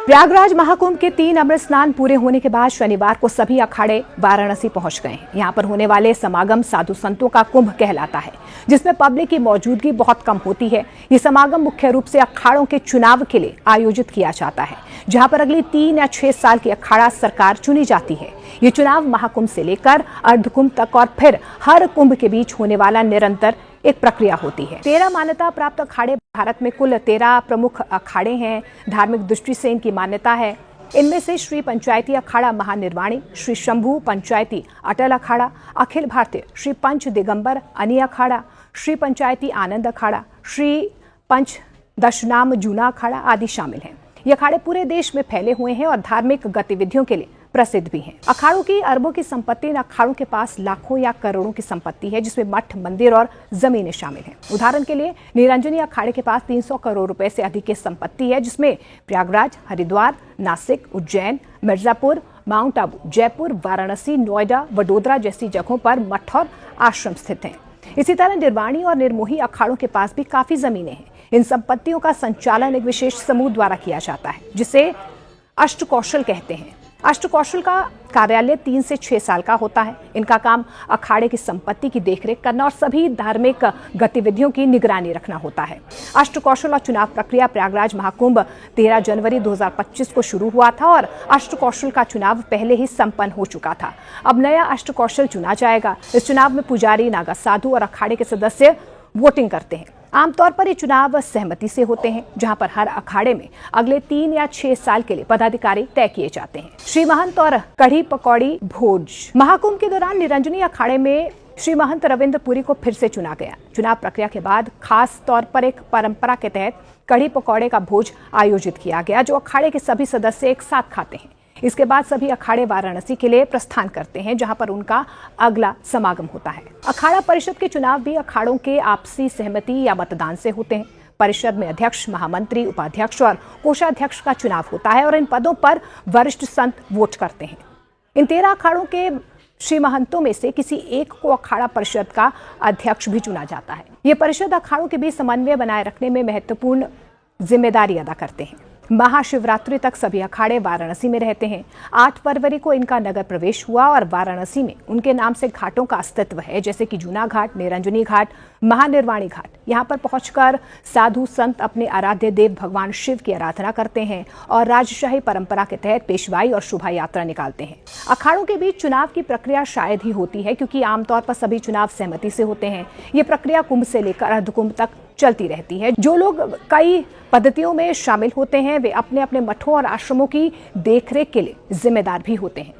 प्रयागराज महाकुंभ के 3 अमृत स्नान पूरे होने के बाद शनिवार को सभी अखाड़े वाराणसी पहुंच गए हैं। यहाँ पर होने वाले समागम साधु संतों का कुंभ कहलाता है, जिसमें पब्लिक की मौजूदगी बहुत कम होती है। ये समागम मुख्य रूप से अखाड़ों के चुनाव के लिए आयोजित किया जाता है, जहाँ पर अगली 3 या 6 साल की अखाड़ा सरकार चुनी जाती है। ये चुनाव महाकुंभ से लेकर अर्धकुंभ तक और फिर हर कुंभ के बीच होने वाला निरंतर एक प्रक्रिया होती है। 13 मान्यता प्राप्त अखाड़े भारत में कुल 13 प्रमुख अखाड़े हैं। धार्मिक दृष्टि से इनकी मान्यता है। इनमें से श्री पंचायती अखाड़ा महानिर्वाणी, श्री शंभू पंचायती अटल अखाड़ा, अखिल भारतीय श्री पंच दिगंबर अनी अखाड़ा, श्री पंचायती आनंद अखाड़ा, श्री पंच दशनाम जूना अखाड़ा आदि शामिल हैं। ये अखाड़े पूरे देश में फैले हुए हैं और धार्मिक गतिविधियों के लिए प्रसिद्ध भी हैं। अखाड़ों की अरबों की संपत्ति इन अखाड़ों के पास लाखों या करोड़ों की संपत्ति है, जिसमें मठ, मंदिर और जमीनें शामिल हैं। उदाहरण के लिए निरंजनी अखाड़े के पास 300 करोड़ रुपए से अधिक की संपत्ति है, जिसमें प्रयागराज, हरिद्वार, नासिक, उज्जैन, मिर्जापुर, माउंट आबू, जयपुर, वाराणसी, नोएडा, वडोदरा जैसी जगहों पर मठ और आश्रम स्थित हैं। इसी तरह निर्वाणी और निर्मोही अखाड़ों के पास भी काफी जमीनें हैं। इन संपत्तियों का संचालन एक विशेष समूह द्वारा किया जाता है, जिसे अष्टकौशल कहते हैं। अष्टकौशल का कार्यालय 3 से 6 साल का होता है। इनका काम अखाड़े की संपत्ति की देखरेख करना और सभी धार्मिक गतिविधियों की निगरानी रखना होता है। अष्टकौशल और चुनाव प्रक्रिया प्रयागराज महाकुंभ 13 जनवरी 2025 को शुरू हुआ था और अष्टकौशल का चुनाव पहले ही संपन्न हो चुका था। अब नया अष्टकौशल चुना जाएगा। इस चुनाव में पुजारी, नागा साधु और अखाड़े के सदस्य वोटिंग करते हैं। आमतौर पर ये चुनाव सहमति से होते हैं, जहां पर हर अखाड़े में अगले 3 या 6 साल के लिए पदाधिकारी तय किए जाते हैं। श्री महंत और कढ़ी पकौड़ी भोज। महाकुंभ के दौरान निरंजनी अखाड़े में श्री महंत रविंद्र पुरी को फिर से चुना गया। चुनाव प्रक्रिया के बाद खास तौर पर एक परंपरा के तहत कढ़ी पकौड़े का भोज आयोजित किया गया, जो अखाड़े के सभी सदस्य एक साथ खाते हैं। इसके बाद सभी अखाड़े वाराणसी के लिए प्रस्थान करते हैं, जहां पर उनका अगला समागम होता है। अखाड़ा परिषद के चुनाव भी अखाड़ों के आपसी सहमति या मतदान से होते हैं। परिषद में अध्यक्ष, महामंत्री, उपाध्यक्ष और कोषाध्यक्ष का चुनाव होता है और इन पदों पर वरिष्ठ संत वोट करते हैं। इन 13 अखाड़ों के श्री महंतों में से किसी एक को अखाड़ा परिषद का अध्यक्ष भी चुना जाता है। ये परिषद अखाड़ों के बीच समन्वय बनाए रखने में महत्वपूर्ण जिम्मेदारी अदा करते हैं। महाशिवरात्रि तक सभी अखाड़े वाराणसी में रहते हैं। 8 फरवरी को इनका नगर प्रवेश हुआ और वाराणसी में उनके नाम से घाटों का अस्तित्व है, जैसे कि जूना घाट, निरंजनी घाट, महानिर्वाणी घाट। यहाँ पर पहुंचकर साधु संत अपने आराध्य देव भगवान शिव की आराधना करते हैं और राजशाही परंपरा के तहत पेशवाई और शोभा यात्रा निकालते हैं। अखाड़ों के बीच चुनाव की प्रक्रिया शायद ही होती है, क्योंकि आमतौर पर सभी चुनाव सहमति से होते हैं। ये प्रक्रिया कुंभ से लेकर अर्धकुंभ तक चलती रहती है। जो लोग कई पद्धतियों में शामिल होते हैं, वे अपने अपने मठों और आश्रमों की देखरेख के लिए जिम्मेदार भी होते हैं।